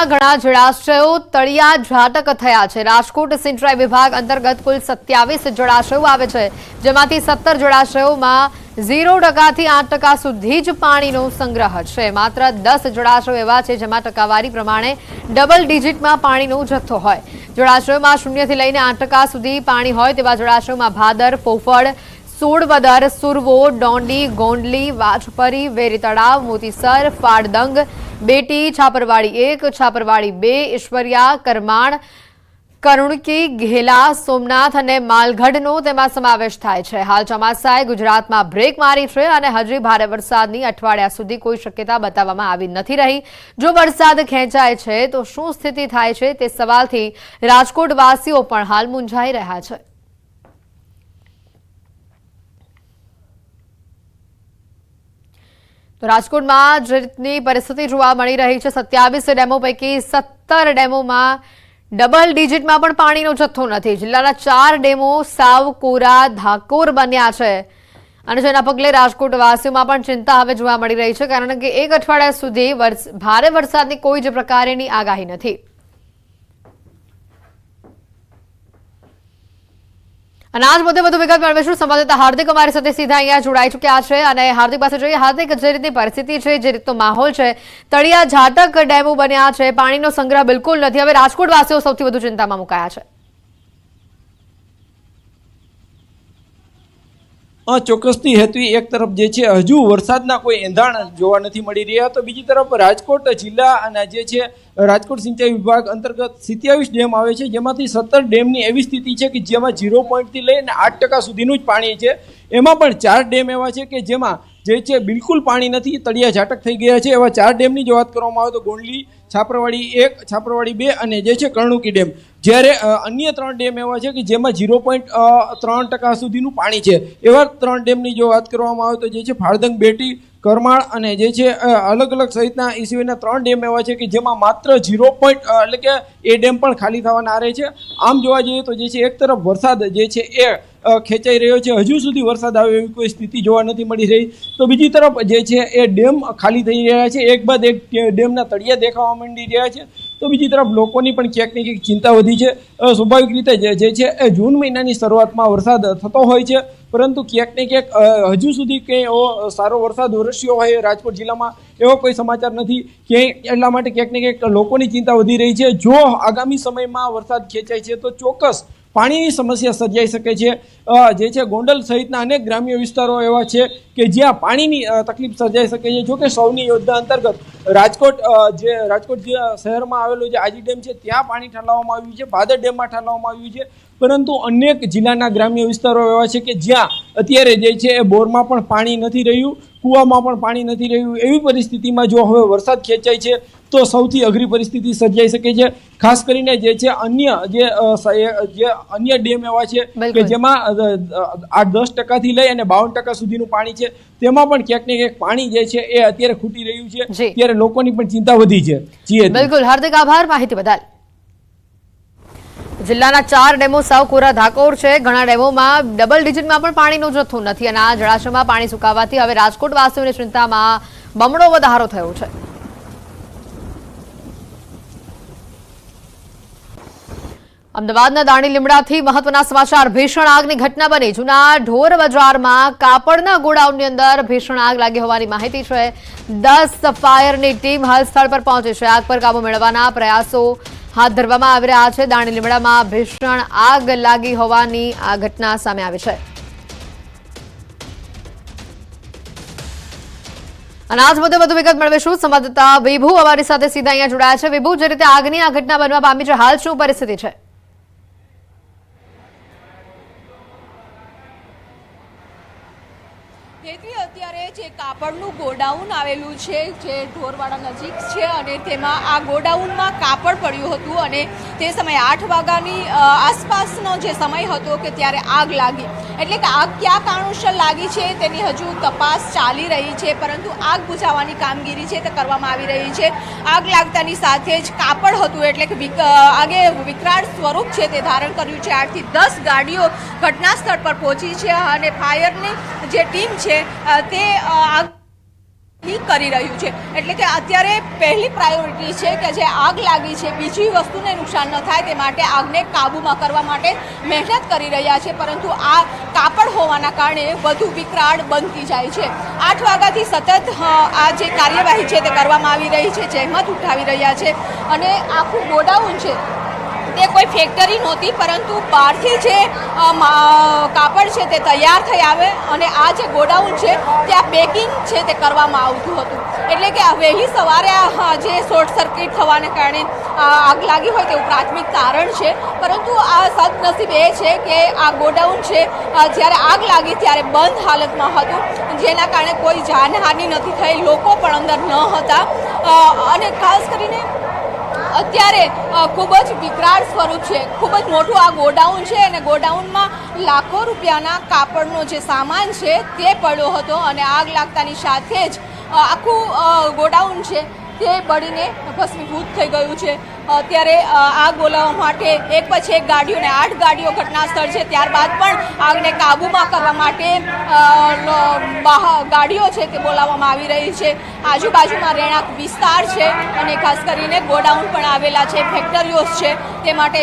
રાજ્યના ઘણા જળાશયો તળિયા ઝાટક થયા છે। રાજકોટ સિંચાઈ વિભાગ અંતર્ગત કુલ 27 જળાશયો આવે છે, જેમાંથી 17 જળાશયોમાં 0% થી 8% સુધી જ પાણીનો સંગ્રહ છે। માત્ર 10 જળાશયો એવા છે જેમાં ટકાવારી પ્રમાણે ડબલ ડિજિટમાં પાણીનો જથ્થો હોય। જળાશયોમાં 0 થી લઈને 8% સુધી પાણી હોય તેવા જળાશયોમાં ભાદર, પોફળ, સોડવદર, સુરવો, ડોંડી, ગોંડલી, વાછપરી, વેરી તળાવ, મોતીસર, ફાડદંગ, બેટી, છાપરવાડી 1, છાપરવાડી 2, ઈશ્વરિયા, કરમાણ, કરુણકી, ઘેલા, સોમનાથ અને માલગઢનો તેમાં સમાવેશ થાય છે। હાલ ચોમાસાએ ગુજરાતમાં બ્રેક મારી છે અને હજી ભારે વરસાદની અઠવાડિયા સુધી કોઈ શક્યતા બતાવવામાં આવી નથી રહી। જો વરસાદ ખેંચાય છે તો શું સ્થિતિ થાય છે તે સવાલથી રાજકોટવાસીઓ પણ હાલ મૂંઝાઈ રહ્યા છે। તો રાજકોટમાં જે રીતની પરિસ્થિતિ જોવા મળી રહી છે, 27 ડેમો પૈકી 17 ડેમોમાં ડબલ ડિજિટમાં પણ પાણીનો જથ્થો નથી। જિલ્લાના 4 ડેમો સાવ કોરા ધાકોર બન્યા છે અને જેના પગલે રાજકોટવાસીઓમાં પણ ચિંતા હવે જોવા મળી રહી છે, કારણ કે એક અઠવાડિયા સુધી ભારે વરસાદની કોઈ જ પ્રકારની આગાહી નથી। અને આજ મુદ્દે વધુ વિગત મેળવીશું। સંવાદદાતા હાર્દિક અમારી સાથે સીધા અહીંયા જોડાઈ ચૂક્યા છે અને હાર્દિક પાસે જોઈએ। હાર્દિક, જે રીતની પરિસ્થિતિ છે, જે રીતનો માહોલ છે, તળિયા ઝાટક ડેમો બન્યા છે, પાણીનો સંગ્રહ બિલકુલ નથી। હવે રાજકોટવાસીઓ સૌથી વધુ ચિંતામાં મુકાયા છે। ચોક્કસથી હેતુ એક તરફ જે છે હજુ વરસાદના કોઈ એંધાણ જોવા નથી મળી રહ્યા, તો બીજી તરફ રાજકોટ જિલ્લા અને જે છે રાજકોટ સિંચાઈ વિભાગ અંતર્ગત 27 ડેમ આવે છે, જેમાંથી 17 ડેમની એવી સ્થિતિ છે કે જેમાં 0% થી લઈને 8% સુધીનું જ પાણી છે। એમાં પણ 4 ડેમ એવા છે કે જેમાં જે છે બિલકુલ પાણી નથી, તળિયા ઝાટક થઈ ગયા છે। એવા 4 ડેમની જો વાત કરવામાં આવે તો ગોંડલી, છાપરવાડી 1, છાપરવાડી 2 અને જે છે કરણુકી ડેમ। જ્યારે અન્ય 3 ડેમ એવા છે કે જેમાં 0.3% સુધીનું પાણી છે। એવા 3 ડેમની જો વાત કરવામાં આવે તો જે છે ફાળદંગ, બેટી, કરમાળ અને જે છે અલગ અલગ સહિતના ઈસવીના 3 ડેમ એવા છે કે જેમાં માત્ર 0 એટલે કે એ ડેમ પણ ખાલી થવાના આરે છે। આમ જોવા જઈએ તો જે છે એક તરફ વરસાદ જે છે એ ખેંચાઈ રહ્યો છે, હજુ સુધી વરસાદ આવે એવી કોઈ સ્થિતિ જોવા નથી મળી રહી, તો બીજી તરફ જે છે એ ડેમ ખાલી થઈ રહ્યા છે, એક બાદ એક ડેમના તળિયા દેખાવા માંડી રહ્યા છે। તો બીજી તરફ લોકોની પણ ક્યાંક ને ક્યાંક ચિંતા વધી છે। સ્વાભાવિક રીતે જે છે એ જૂન મહિનાની શરૂઆતમાં વરસાદ થતો હોય છે, પરંતુ ક્યાંક ને ક્યાંક હજુ સુધી કંઈ એવો સારો વરસાદ વરસ્યો હોય રાજકોટ જિલ્લામાં એવો કોઈ સમાચાર નથી ક્યાંય, એટલા માટે ક્યાંક ને ક્યાંક લોકોની ચિંતા વધી રહી છે। જો આગામી સમયમાં વરસાદ ખેંચાય છે તો ચોક્કસ પાણીની સમસ્યા સર્જાઈ શકે છે। જે છે ગોંડલ સહિતના અનેક ગ્રામ્ય વિસ્તારો એવા છે કે જ્યાં પાણીની તકલીફ સર્જાઈ શકે છે। જોકે સૌની યોજના અંતર્ગત રાજકોટ શહેરમાં આવેલો જે આજી ડેમ છે ત્યાં પાણી ઠાલવવામાં આવ્યું છે, ભાદર ડેમમાં ઠાલવવામાં આવ્યું છે, પરંતુ અનેક જિલ્લાના ગ્રામ્ય વિસ્તારો એવા છે કે જ્યાં અત્યારે જે છે એ બોરમાં પણ પાણી નથી રહ્યું, કૂવામાં પણ પાણી નથી રહ્યું। એવી પરિસ્થિતિમાં જો હવે વરસાદ ખેંચાય છે તો સૌથી અઘરી પરિસ્થિતિ સર્જાઈ શકે છે। ખાસ કરીને જે છે અન્ય ડેમ એવા છે કે જેમાં 8-10% થી લઈ અને 52% સુધીનું પાણી છે, તેમાં પણ ક્યાંક ને ક્યાંક પાણી જે છે એ અત્યારે ખૂટી રહ્યું છે, ત્યારે લોકોની પણ ચિંતા વધી છે। બિલકુલ હાર્દિક, આભાર માહિતી બદલ। જિલ્લાના 4 ડેમો સાવ કોરા ધાકોર છે, ઘણા ડેમોમાં ડબલ ડિજિટમાં પણ પાણીનો જથ્થો નથી અને આ જળાશયમાં પાણી સુકાવાથી હવે રાજકોટવાસીઓની ચિંતામાં બમણો વધારો થયો છે। અમદાવાદના દાણી લીમડાથી મહત્વના સમાચાર। ભીષણ આગની ઘટના બની। જૂના ઢોર બજારમાં કાપડના ગોડાઉનની અંદર ભીષણ આગ લાગી હોવાની માહિતી છે। 10 ફાયરની ટીમ હાલ સ્થળ પર પહોંચી છે। આગ પર કાબુ મેળવવાના પ્રયાસો હાથ ધરવામાં આવી રહ્યા છે। દાણી લીમડામાં ભીષણ આગ લાગી હોવાની આ ઘટના સામે આવી છે અને આજ મુદ્દે વધુ વિગત મેળવીશું। સંવાદદાતા વિભુ અમારી સાથે સીધા અહીંયા જોડાયા છે। વિભુ, જે રીતે આગની આ ઘટના બનવા પામી છે, હાલ શું પરિસ્થિતિ છે? અત્યારે જે કાપડનું ગોડાઉન આવેલું છે જે ઢોરવાડા નજીક છે અને તેમાં આ ગોડાઉનમાં કાપડ પડ્યું હતું અને તે સમયે 8 વાગ્યાની આસપાસનો જે સમય હતો કે ત્યારે આગ લાગી। એટલે કે આગ કયા કારણોસર લાગી છે તેની હજુ તપાસ ચાલી રહી છે, પરંતુ આગ બુઝાવવાની કામગીરી છે તે કરવામાં આવી રહી છે। આગ લાગતાની સાથે જ કાપડ હતું એટલે કે આગે વિકરાળ સ્વરૂપ છે તે ધારણ કર્યું છે। 8 થી 10 ગાડીઓ ઘટના સ્થળ પર પહોંચી છે અને ફાયરની જે ટીમ છે તે આગ કરી રહ્યું છે. એટલે કે અત્યારે પહેલી પ્રાયોરિટી છે કે જે આગ લાગી છે બીજી વસ્તુને નુકસાન ન થાય તે માટે આગને કાબૂમાં કરવા માટે મહેનત કરી રહ્યા છે. પરંતુ આ કાપડ હોવાના કારણે વધુ વિકરાળ બનતી જાય છે. 8 વાગ્યાથી સતત આ જે કાર્યવાહી છે તે કરવામાં આવી રહી છે, જહેમત ઉઠાવી રહ્યા છે. અને આખું ગોડાઉન છે તે કોઈ ફેક્ટરી નહોતી, પરંતુ બહારથી જે કાપડ છે તે તૈયાર થઈ આવે અને આ જે ગોડાઉન છે ત્યાં પેકિંગ છે તે કરવામાં આવતું હતું. એટલે કે વહેલી સવારે જે શોર્ટ સર્કિટ થવાને કારણે આગ લાગી હોય તેવું પ્રાથમિક તારણ છે. પરંતુ આ સદનસીબ એ છે કે આ ગોડાઉન છે જ્યારે આગ લાગી ત્યારે બંધ હાલતમાં હતું, જેના કારણે કોઈ જાનહાનિ નથી થઈ, લોકો પણ અંદર ન હતા. અને ખાસ કરીને અત્યારે ખૂબ જ વિકરાળ સ્વરૂપ છે. ખૂબ જ મોટું આ ગોડાઉન છે અને ગોડાઉનમાં લાખો રૂપિયાના કાપડનો જે સામાન છે તે પડ્યો હતો અને આગ લાગતાની સાથે જ આખું ગોડાઉન છે તે બળીને ભસ્મીભૂત થઈ ગયું છે. અત્યારે આગ બોલાવવા માટે એક પછી એક ગાડીઓને 8 ગાડીઓ ઘટના સ્થળ છે. ત્યારબાદ પણ આગને કાબૂમાં કરવા માટે ગાડીઓ છે તે બોલાવવામાં આવી રહી છે. આજુબાજુમાં રહેણાંક વિસ્તાર છે અને ખાસ કરીને ગોડાઉન પણ આવેલા છે, ફેક્ટરીઓ છે, તે માટે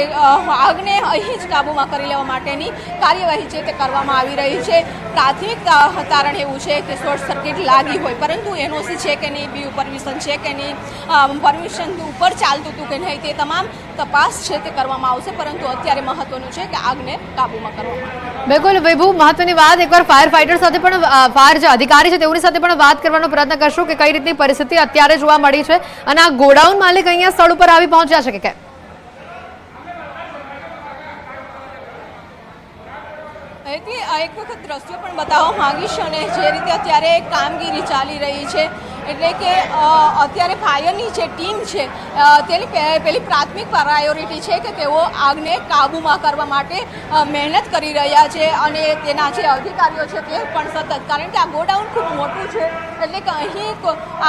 આગને અહીં જ કાબૂમાં કરી લેવા માટેની કાર્યવાહી છે તે કરવામાં આવી રહી છે. પ્રાથમિક તારણ એવું છે કે શોર્ટ સર્કિટ લાગી હોય, પરંતુ એનઓસી છે કે નહીં, બીયુ પરમિશન છે કે નહીં, પરમિશન ઉપર ચાલતું હતું કે નહીં, તે તમામ તપાસ છે તે કરવામાં આવશે. પરંતુ અત્યારે મહત્વનું છે કે આગને કાબૂમાં કરવામાં આવે. બિલકુલ વિભુ, મહત્વની વાત, એકવાર ફાયર ફાઈટર સાથે પણ ફાયર જે અધિકારી છે તેઓની સાથે પણ વાત કરવાનો પ્રયત્ન કરશું કે કઈ રીતની પરિસ્થિતિ અત્યારે જોવા મળી છે અને આ ગોડાઉન માલિક અહીંયા સ્થળ ઉપર આવી પહોંચ્યા છે કે કેમ? એક વખત દ્રશ્યો પણ બતાવવા માંગીશ. અને જે રીતે અત્યારે કામગીરી ચાલી રહી છે, એટલે કે અત્યારે ફાયરની જે ટીમ છે તેની પેલી પ્રાથમિક પ્રાયોરિટી છે કે તેઓ આગને કાબૂમાં કરવા માટે મહેનત કરી રહ્યા છે. અને તેના જે અધિકારીઓ છે તે પણ સતત, કારણ કે આ ગોડાઉન ખૂબ મોટું છે, એટલે કે અહીં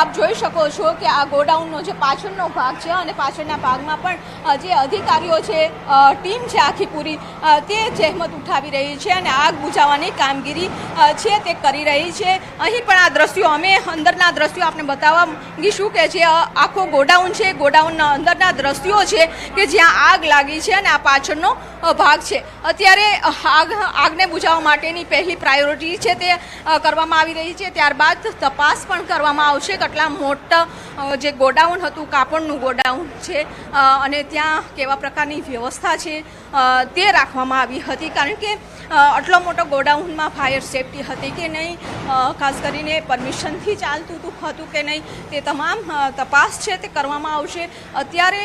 આપ જોઈ શકો છો કે આ ગોડાઉનનો જે પાછળનો ભાગ છે અને પાછળના ભાગમાં પણ જે અધિકારીઓ છે, ટીમ છે આખી પૂરી, તે જહેમત ઉઠાવી રહી છે અને આગ બુઝાવવાની કામગીરી છે તે કરી રહી છે. અહીં પણ આ દ્રશ્યો, અમે અંદરના દ્રશ્યો આપણે બતાવવા માંગીશું કે જે આખો ગોડાઉન છે, ગોડાઉનના અંદરના દ્રશ્યો છે કે જ્યાં આગ લાગી છે અને આ પાછળનો ભાગ છે. અત્યારે આગને બુઝાવવા માટેની પહેલી પ્રાયોરિટી છે તે કરવામાં આવી રહી છે. ત્યારબાદ તપાસ પણ કરવામાં આવશે કેટલા મોટા જે ગોડાઉન હતું, કાપડનું ગોડાઉન છે, અને ત્યાં કેવા પ્રકારની વ્યવસ્થા છે તે રાખવામાં આવી હતી. કારણ કે આટલો મોટો ગોડાઉનમાં ફાયર સેફટી હતી કે નહીં, ખાસ કરીને પરમિશનથી ચાલતું હતું કે નહીં, તે તમામ તપાસ છે તે કરવામાં આવશે. અત્યારે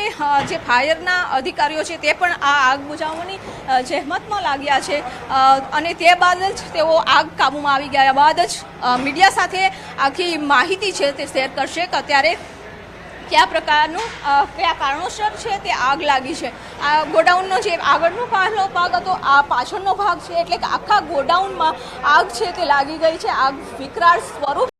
જે ફાયરના અધિકારીઓ છે તે પણ આ આગ બુઝાવવાની જહેમતમાં લાગ્યા છે અને તે બાદ જ તેઓ આગ કાબૂમાં આવી ગયા બાદ જ મીડિયા સાથે આખી માહિતી છે તે શેર કરશે કે અત્યારે કયા કારણોસર છે તે આગ લાગી છે. આ ગોડાઉનનો જે આગળનો ભાગ હતો, આ પાછળનો ભાગ છે, એટલે કે આખા ગોડાઉનમાં આગ છે તે લાગી ગઈ છે. આગ વિકરાળ સ્વરૂપ